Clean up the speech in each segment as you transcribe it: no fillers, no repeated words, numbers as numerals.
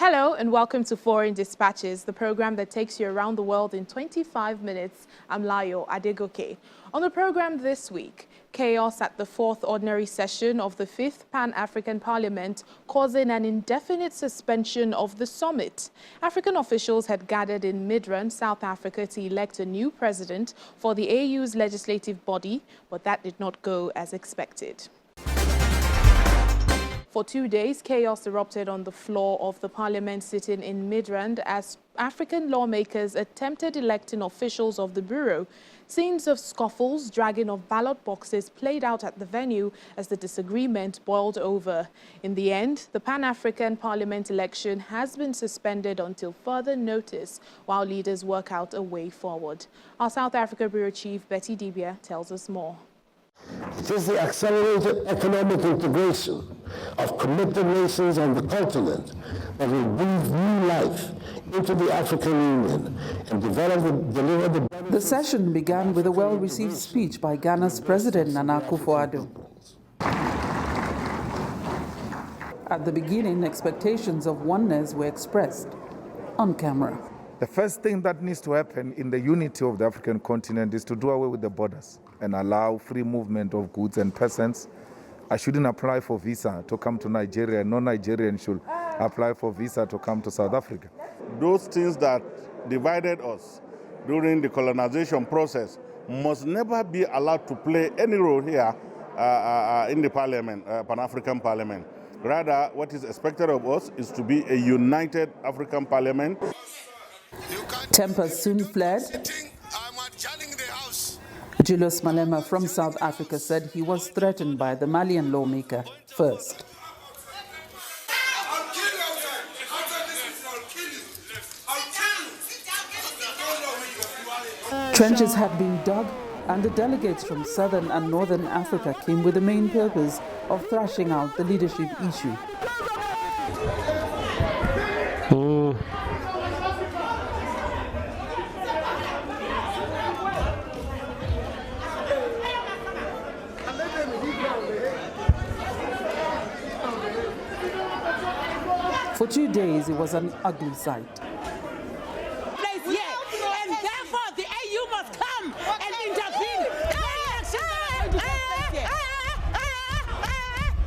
Hello and welcome to Foreign Dispatches, the program that takes you around the world in 25 minutes. I'm Layo Adegoke. On the program this week, chaos at the fourth ordinary session of the 5th Pan-African Parliament causing an indefinite suspension of the summit. African officials had gathered in Midrand, South Africa to elect a new president for the AU's legislative body, but that did not go as expected. For 2 days, chaos erupted on the floor of the parliament sitting in Midrand as African lawmakers attempted electing officials of the bureau. Scenes of scuffles, dragging of ballot boxes played out at the venue as the disagreement boiled over. In the end, the Pan-African Parliament election has been suspended until further notice while leaders work out a way forward. Our South Africa Bureau Chief, Betty Libya, tells us more. It is the accelerated economic integration of committed nations on the continent that will breathe new life into the African Union and deliver the... The session began with a well-received speech by Ghana's President Nana Akufo-Addo. At the beginning, expectations of oneness were expressed on camera. The first thing that needs to happen in the unity of the African continent is to do away with the borders and allow free movement of goods and persons. I shouldn't apply for visa to come to Nigeria. No Nigerian should apply for visa to come to South Africa. Those things that divided us during the colonization process must never be allowed to play any role here in the parliament, Pan-African Parliament. Rather, what is expected of us is to be a united African Parliament. Tempers soon fled. Julius Malema from South Africa said he was threatened by the Malian lawmaker first. Trenches had been dug, and the delegates from Southern and Northern Africa came with the main purpose of thrashing out the leadership issue. For 2 days, it was an ugly sight. And therefore, the AU must come and intervene.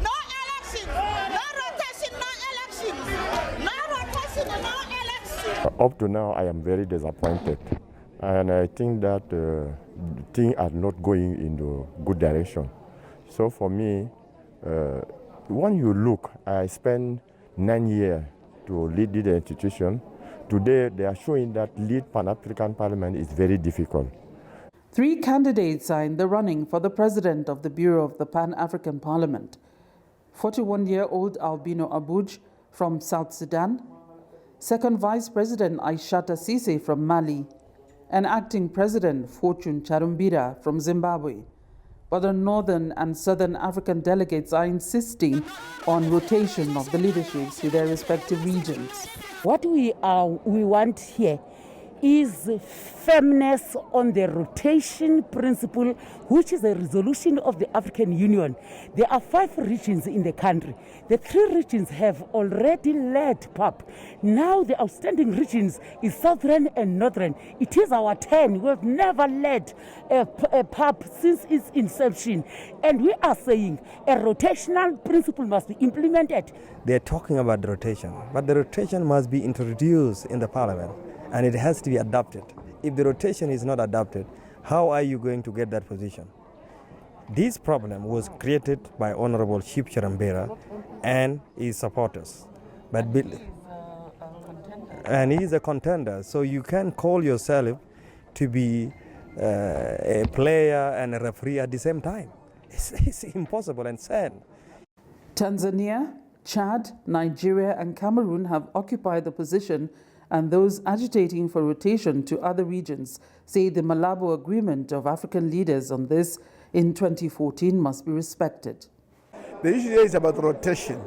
No election, no rotation, no election, no rotation, no election. Up to now, I am very disappointed, and I think that things are not going in the good direction. So for me, when you look, I spent 9 years to lead the institution. Today, they are showing that lead Pan-African Parliament is very difficult. 3 candidates are in the running for the president of the Bureau of the Pan-African Parliament. 41-year-old Albino Abuj from South Sudan, Second Vice President Aishata Sise from Mali, and Acting President Fortune Charumbira from Zimbabwe. But the Northern and Southern African delegates are insisting on rotation of the leaderships to their respective regions. What we want here is firmness on the rotation principle, which is a resolution of the African Union. There are 5 regions in the country. The 3 regions have already led PAP. Now the outstanding regions is Southern and Northern. It is our turn. We have never led a PAP since its inception. And we are saying a rotational principle must be implemented. They're talking about the rotation, but the rotation must be introduced in the parliament. And it has to be adopted. If the rotation is not adopted, how are you going to get that position? This problem was created by Honorable Chief Charambera and his supporters. And he is a contender, so you can't call yourself to be a player and a referee at the same time. It's impossible and sad. Tanzania, Chad, Nigeria, and Cameroon have occupied the position, and those agitating for rotation to other regions say the Malabo Agreement of African leaders on this in 2014 must be respected. The issue here is about rotation,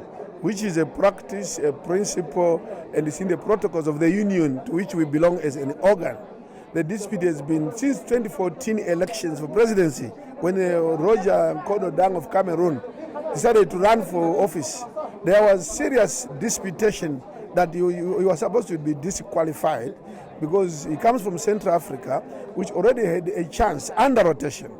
which is a practice, a principle, and it's in the protocols of the Union to which we belong as an organ. The dispute has been since 2014 elections for presidency, when Roger Nkodo Dang of Cameroon decided to run for office. There was serious disputation that you are supposed to be disqualified because he comes from Central Africa, which already had a chance under rotation.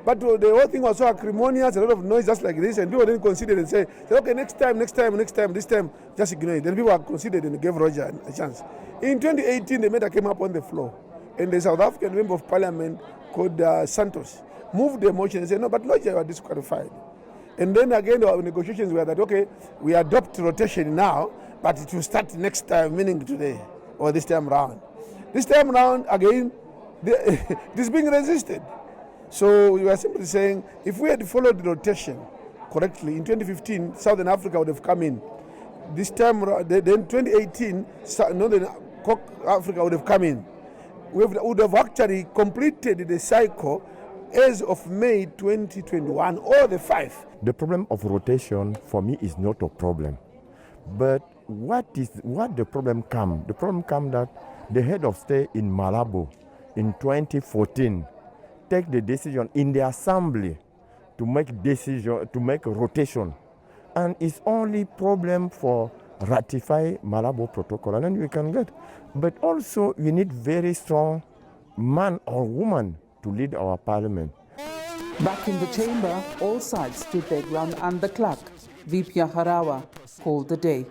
But the whole thing was so acrimonious, a lot of noise just like this, and people didn't consider and say, okay, next time, this time, just ignore it. Then people considered and gave Roger a chance. In 2018, the matter came up on the floor, and the South African Member of Parliament called Santos moved the motion and said, no, but Roger, you are disqualified. And then again, our negotiations were that, okay, we adopt rotation now, but it will start next time, meaning today, or this time round. This time round, again, it is being resisted. So we were simply saying, if we had followed the rotation correctly, in 2015, Southern Africa would have come in. This time, then 2018, Northern Africa would have come in. We would have actually completed the cycle as of May 2021, or the 5. The problem of rotation for me is not a problem. But what the problem come? The problem come that the head of state in Malabo in 2014 take the decision in the assembly to make a rotation, and it's only problem for ratify Malabo protocol, and then we can get. But also we need very strong man or woman to lead our parliament. Back in the chamber, all sides stood their ground, and the clerk, VP Harawa, called the day.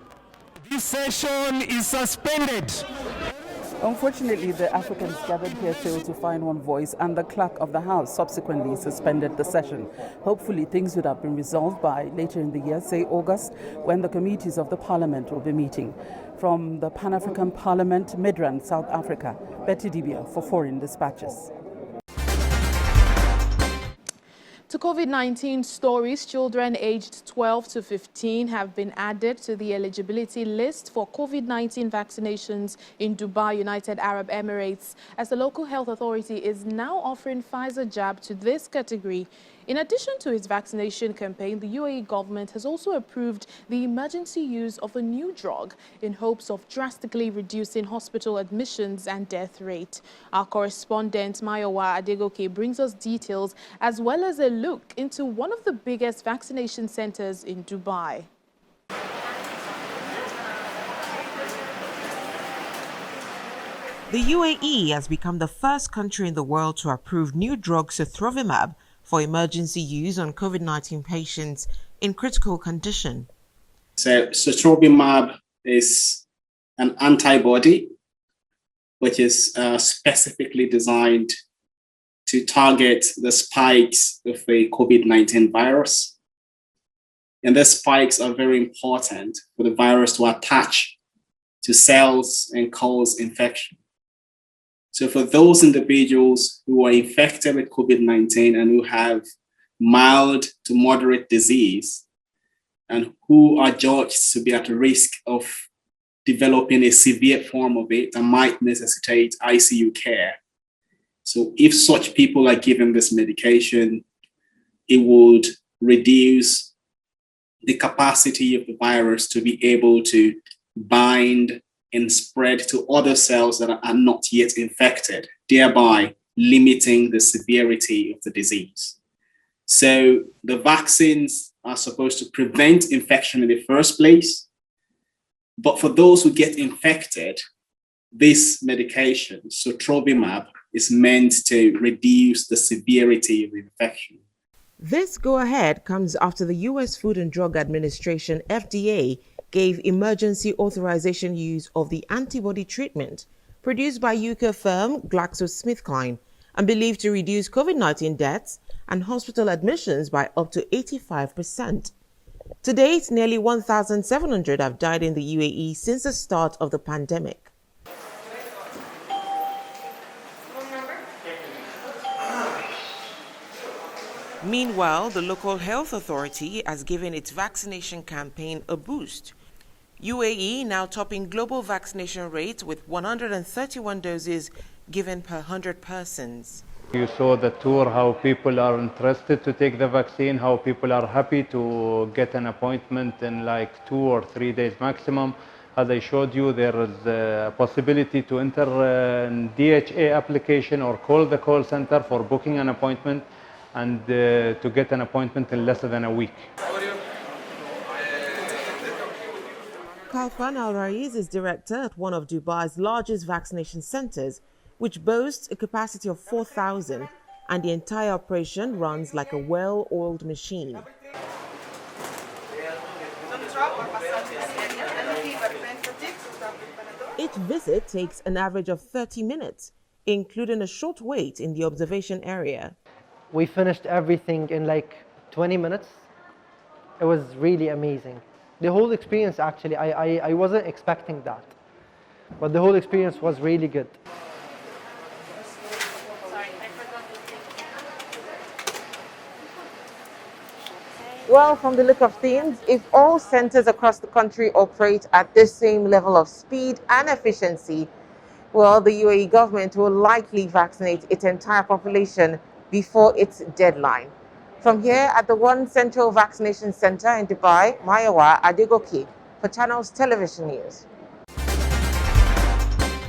This session is suspended. Unfortunately, the Africans gathered here failed to find one voice, and the clerk of the House subsequently suspended the session. Hopefully, things would have been resolved by later in the year, say August, when the committees of the Parliament will be meeting. From the Pan-African Parliament, Midrand, South Africa, Betty Dibia for Foreign Dispatches. To COVID-19 stories, children aged 12 to 15 have been added to the eligibility list for COVID-19 vaccinations in Dubai, United Arab Emirates, as the local health authority is now offering Pfizer jab to this category. In addition to its vaccination campaign, the UAE government has also approved the emergency use of a new drug in hopes of drastically reducing hospital admissions and death rate. Our correspondent Mayowa Adegoke brings us details as well as a look into one of the biggest vaccination centers in Dubai. The UAE has become the first country in the world to approve new drug Sotrovimab for emergency use on COVID-19 patients in critical condition. So Sotrovimab is an antibody which is specifically designed to target the spikes of the COVID-19 virus. And the spikes are very important for the virus to attach to cells and cause infection. So for those individuals who are infected with COVID-19 and who have mild to moderate disease and who are judged to be at risk of developing a severe form of it that might necessitate ICU care. So if such people are given this medication, it would reduce the capacity of the virus to be able to bind and spread to other cells that are not yet infected, thereby limiting the severity of the disease. So the vaccines are supposed to prevent infection in the first place, but for those who get infected, this medication, Sotrovimab, is meant to reduce the severity of the infection. This go-ahead comes after the U.S. Food and Drug Administration, FDA, gave emergency authorization use of the antibody treatment produced by UK firm GlaxoSmithKline and believed to reduce COVID-19 deaths and hospital admissions by up to 85%. To date, nearly 1,700 have died in the UAE since the start of the pandemic. Meanwhile, the local health authority has given its vaccination campaign a boost. UAE now topping global vaccination rate with 131 doses given per 100 persons. You saw the tour, how people are interested to take the vaccine, how people are happy to get an appointment in like 2 or 3 days maximum. As I showed you, there is a possibility to enter a DHA application or call the call center for booking an appointment and to get an appointment in less than a week. Kalfan Al Raiz is director at one of Dubai's largest vaccination centers, which boasts a capacity of 4,000, and the entire operation runs like a well-oiled machine. Each visit takes an average of 30 minutes, including a short wait in the observation area. We finished everything in like 20 minutes. It was really amazing. The whole experience, actually, I wasn't expecting that. But the whole experience was really good. Well, from the look of things, if all centers across the country operate at the same level of speed and efficiency, well, the UAE government will likely vaccinate its entire population before its deadline. From here at the One Central Vaccination Center in Dubai, Mayawa Adegoke for Channels Television News.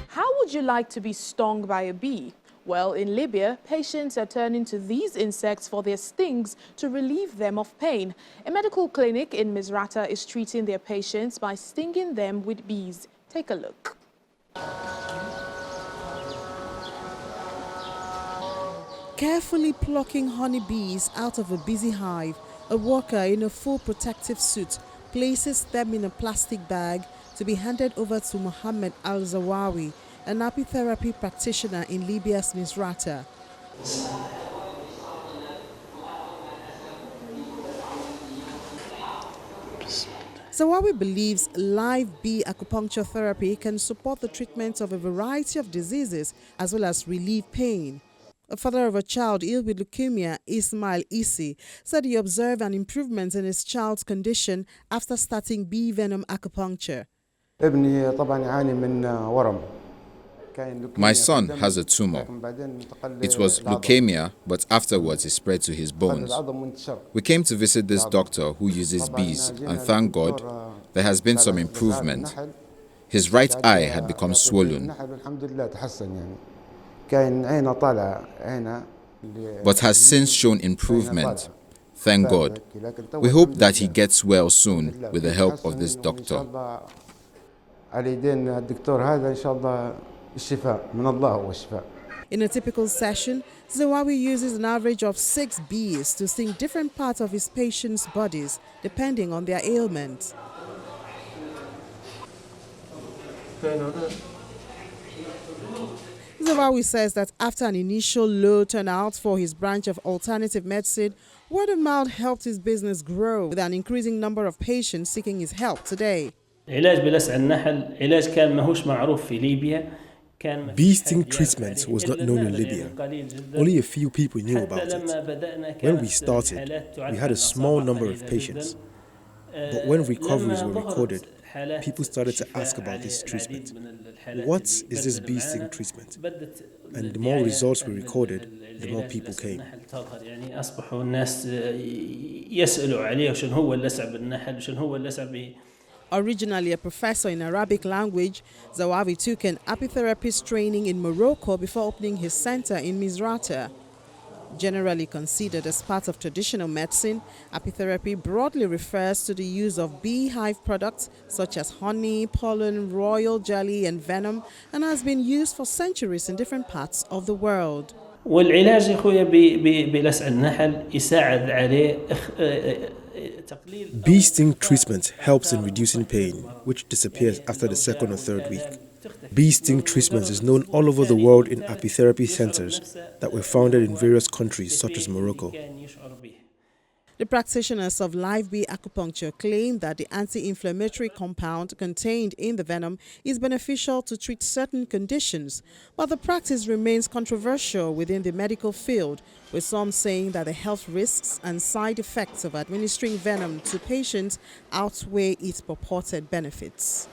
How would you like to be stung by a bee? Well, in Libya, patients are turning to these insects for their stings to relieve them of pain. A medical clinic in Misrata is treating their patients by stinging them with bees. Take a look. Carefully plucking honeybees out of a busy hive, a worker in a full protective suit places them in a plastic bag to be handed over to Mohammed Al-Zawawi, an apitherapy practitioner in Libya's Misrata. Zawawi believes live bee acupuncture therapy can support the treatment of a variety of diseases as well as relieve pain. A father of a child ill with leukemia, Ismail Isi, said he observed an improvement in his child's condition after starting bee venom acupuncture. My son has a tumor. It was leukemia, but afterwards it spread to his bones. We came to visit this doctor who uses bees, and thank God, there has been some improvement. His right eye had become swollen, but has since shown improvement. Thank God. We hope that he gets well soon with the help of this doctor. In a typical session, Zawawi uses an average of 6 bees to sting different parts of his patients' bodies, depending on their ailments. Zawawi says that after an initial low turnout for his branch of alternative medicine, word of mouth helped his business grow, with an increasing number of patients seeking his help today. Bee sting treatment was not known in Libya. Only a few people knew about it. When we started, we had a small number of patients. But when recoveries were recorded, people started to ask about this treatment. What is this bee sting treatment? And the more results we recorded, the more people came. Originally a professor in Arabic language, Zawawi took an apitherapist training in Morocco before opening his center in Misrata. Generally considered as part of traditional medicine, apitherapy broadly refers to the use of beehive products such as honey, pollen, royal jelly, and venom, and has been used for centuries in different parts of the world. والعلاج يا خويا بلسع النحل يساعد عليه. Bee sting treatment helps in reducing pain, which disappears after the second or third week. Bee sting treatment is known all over the world in apitherapy centers that were founded in various countries such as Morocco. The practitioners of live bee acupuncture claim that the anti-inflammatory compound contained in the venom is beneficial to treat certain conditions, but the practice remains controversial within the medical field, with some saying that the health risks and side effects of administering venom to patients outweigh its purported benefits.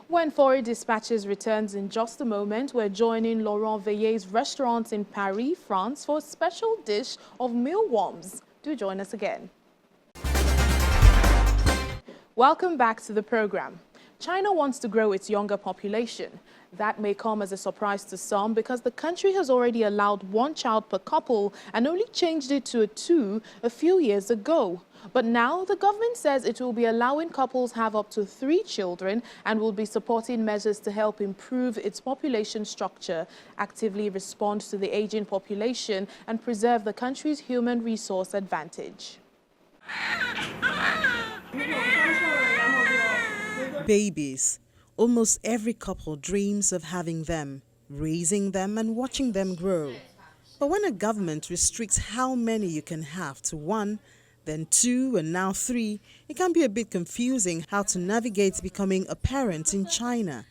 When Foreign Dispatches returns in just a moment, we're joining Laurent Veillet's restaurant in Paris, France, for a special dish of mealworms. Do join us again. Welcome back to the program. China wants to grow its younger population. That may come as a surprise to some because the country has already allowed 1 child per couple and only changed it to 2 a few years ago. But now the government says it will be allowing couples have up to 3 children and will be supporting measures to help improve its population structure, actively respond to the aging population and preserve the country's human resource advantage. Babies. Almost every couple dreams of having them, raising them and watching them grow. But when a government restricts how many you can have to 1, then 2 and now 3, it can be a bit confusing how to navigate becoming a parent in China.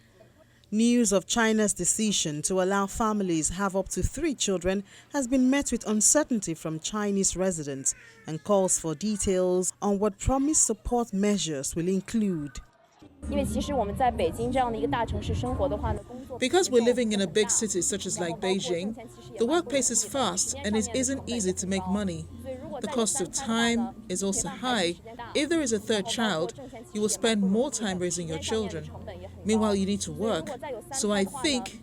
News of China's decision to allow families have up to 3 children has been met with uncertainty from Chinese residents and calls for details on what promised support measures will include. Because we're living in a big city such as like Beijing, the workplace is fast and it isn't easy to make money. The cost of time is also high. If there is a 3rd child, you will spend more time raising your children. Meanwhile, you need to work. So I think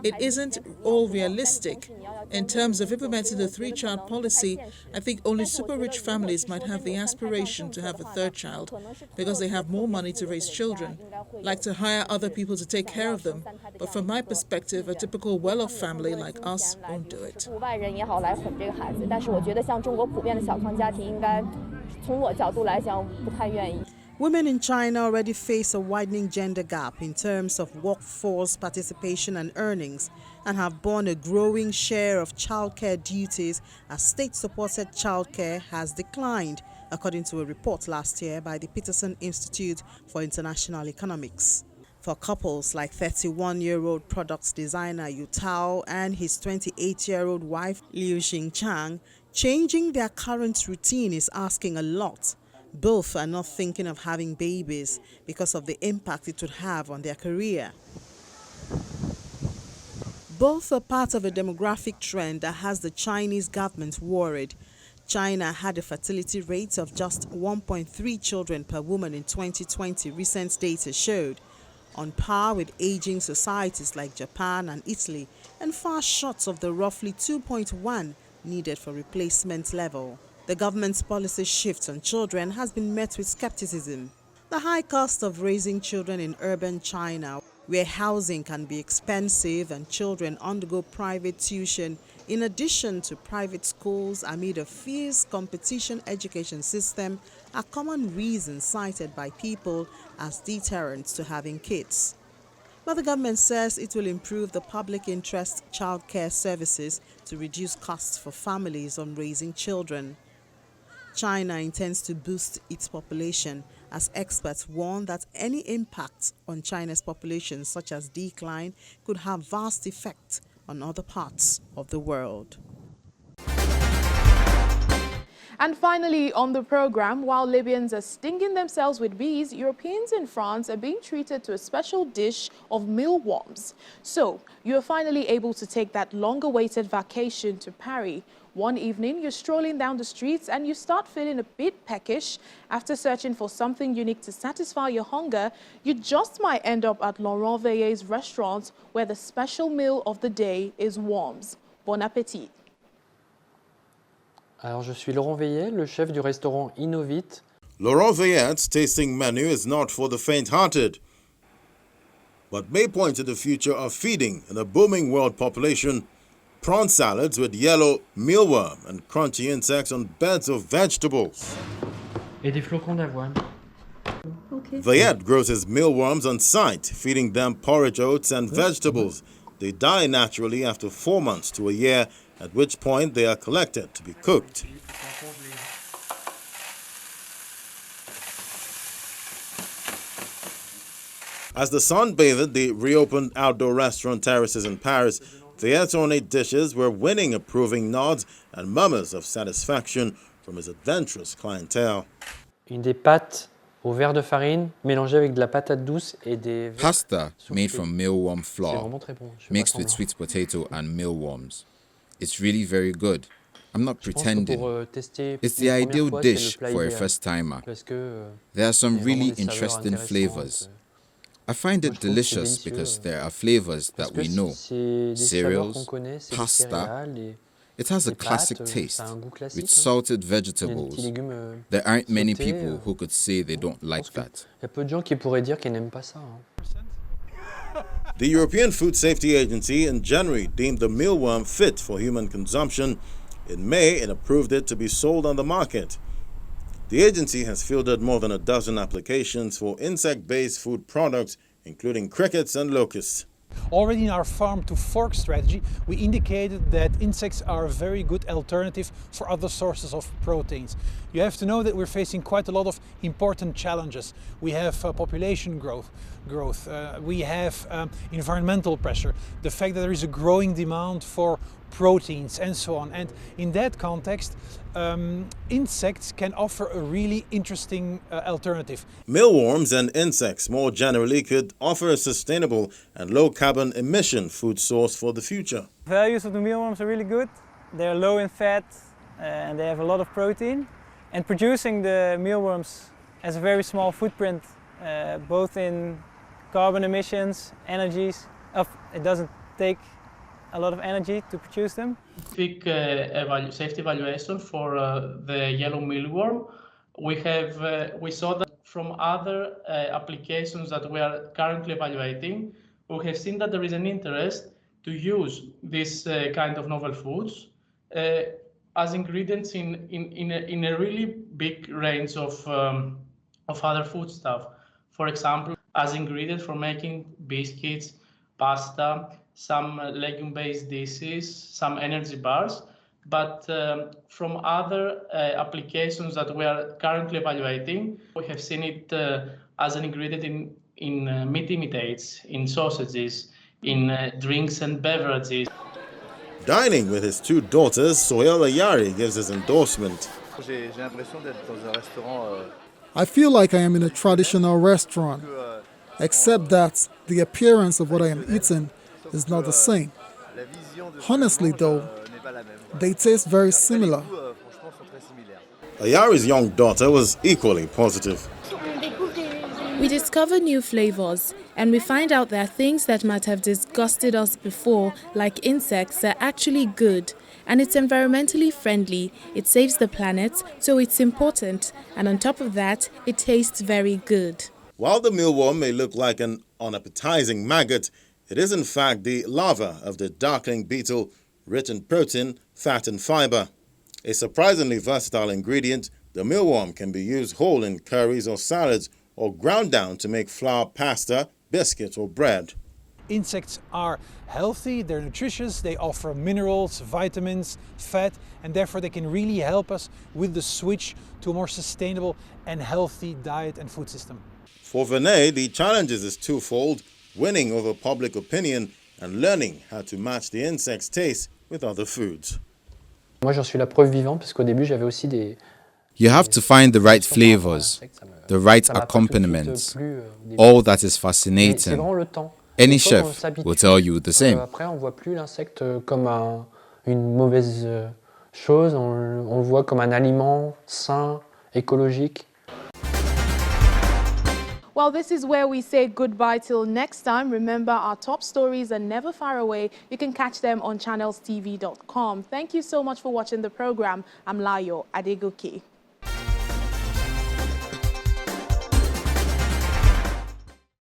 it isn't all realistic. In terms of implementing the 3-child policy, I think only super-rich families might have the aspiration to have a 3rd child because they have more money to raise children, like to hire other people to take care of them. But from my perspective, a typical well-off family like us won't do it. Women in China already face a widening gender gap in terms of workforce participation and earnings and have borne a growing share of childcare duties as state-supported childcare has declined, according to a report last year by the Peterson Institute for International Economics. For couples like 31-year-old products designer Yu Tao and his 28-year-old wife Liu Xingchang, changing their current routine is asking a lot. Both are not thinking of having babies because of the impact it would have on their career. Both are part of a demographic trend that has the Chinese government worried. China had a fertility rate of just 1.3 children per woman in 2020, recent data showed, on par with aging societies like Japan and Italy, and far short of the roughly 2.1 needed for replacement level. The government's policy shift on children has been met with skepticism. The high cost of raising children in urban China, where housing can be expensive and children undergo private tuition, in addition to private schools amid a fierce competition education system, are common reasons cited by people as deterrents to having kids. But the government says it will improve the public interest childcare services to reduce costs for families on raising children. China intends to boost its population, as experts warn that any impact on China's population, such as decline, could have vast effects on other parts of the world. And finally, on the program, while Libyans are stinging themselves with bees, Europeans in France are being treated to a special dish of mealworms. So, you are finally able to take that long-awaited vacation to Paris. One evening, you're strolling down the streets and you start feeling a bit peckish. After searching for something unique to satisfy your hunger, you just might end up at Laurent Veillet's restaurant, where the special meal of the day is worms. Bon appétit! Alors, je suis Laurent Veillet, le chef du restaurant Innovite. Laurent Veillet's tasting menu is not for the faint-hearted, but may point to the future of feeding in a booming world population. Prawn salads with yellow mealworm and crunchy insects on beds of vegetables. Et des flocons d'avoine. Okay. Veillet grows his mealworms on site, feeding them porridge oats and vegetables. They die naturally after 4 months to a year, at which point they are collected to be cooked. As the sun bathed the reopened outdoor restaurant terraces in Paris, Veillet's ornate dishes were winning approving nods and murmurs of satisfaction from his adventurous clientele. Une des pâtes au verre de farine mélangée avec de la patate douce et des... Pasta made from mealworm flour, mixed with sweet potato and mealworms. It's really very good. I'm not pretending. It's the ideal dish for a first-timer. There are some really interesting flavors. I find it delicious because there are flavors that we know. Cereals, pasta. It has a classic taste with salted vegetables. There aren't many people who could say they don't like that. The European Food Safety Agency in January deemed the mealworm fit for human consumption. In May, it approved it to be sold on the market. The agency has fielded more than a dozen applications for insect-based food products, including crickets and locusts. Already in our farm-to-fork strategy, we indicated that insects are a very good alternative for other sources of proteins. You have to know that we're facing quite a lot of important challenges. We have population growth. We have environmental pressure, the fact that there is a growing demand for proteins and so on. And in that context, insects can offer a really interesting alternative. Mealworms and insects more generally could offer a sustainable and low-carbon emission food source for the future. Values of the mealworms are really good. They're low in fat and they have a lot of protein. And producing the mealworms has a very small footprint, both in carbon emissions, energies. It doesn't take a lot of energy to produce them. Safety evaluation for the yellow mealworm. We saw that from other applications that we are currently evaluating, we have seen that there is an interest to use this kind of novel foods as ingredients in a really big range of other foodstuff. For example, as ingredients for making biscuits, pasta, some legume-based dishes, some energy bars, but from other applications that we are currently evaluating, we have seen it as an ingredient in meat imitates, in sausages, in drinks and beverages. Dining with his two daughters, Sohail Ayari gives his endorsement. I feel like I am in a traditional restaurant, except that the appearance of what I am eating is not the same. Honestly though, they taste very similar. Ayari's young daughter was equally positive. We discover new flavors, and we find out that things that might have disgusted us before, like insects, are actually good. And it's environmentally friendly, it saves the planet, so it's important. And on top of that, it tastes very good. While the mealworm may look like an unappetizing maggot, it is in fact the larva of the darkling beetle, rich in protein, fat and fiber. A surprisingly versatile ingredient, the mealworm can be used whole in curries or salads, or ground down to make flour pasta, biscuits or bread. Insects are healthy, they're nutritious, they offer minerals, vitamins, fat, and therefore they can really help us with the switch to a more sustainable and healthy diet and food system. For Vinay, the challenge is twofold: winning over public opinion and learning how to match the insect's taste with other foods. Moi, j'en suis la preuve vivante parce qu'au début, j'avais aussi des... You have to find the right flavors, the right accompaniments. All that is fascinating. Any chef will tell you the same. Après, on voit plus l'insecte comme une mauvaise chose, on le voit comme un aliment sain, écologique. Well, this is where we say goodbye till next time. Remember, our top stories are never far away. You can catch them on channelstv.com. Thank you so much for watching the program. I'm Layo Adegoke.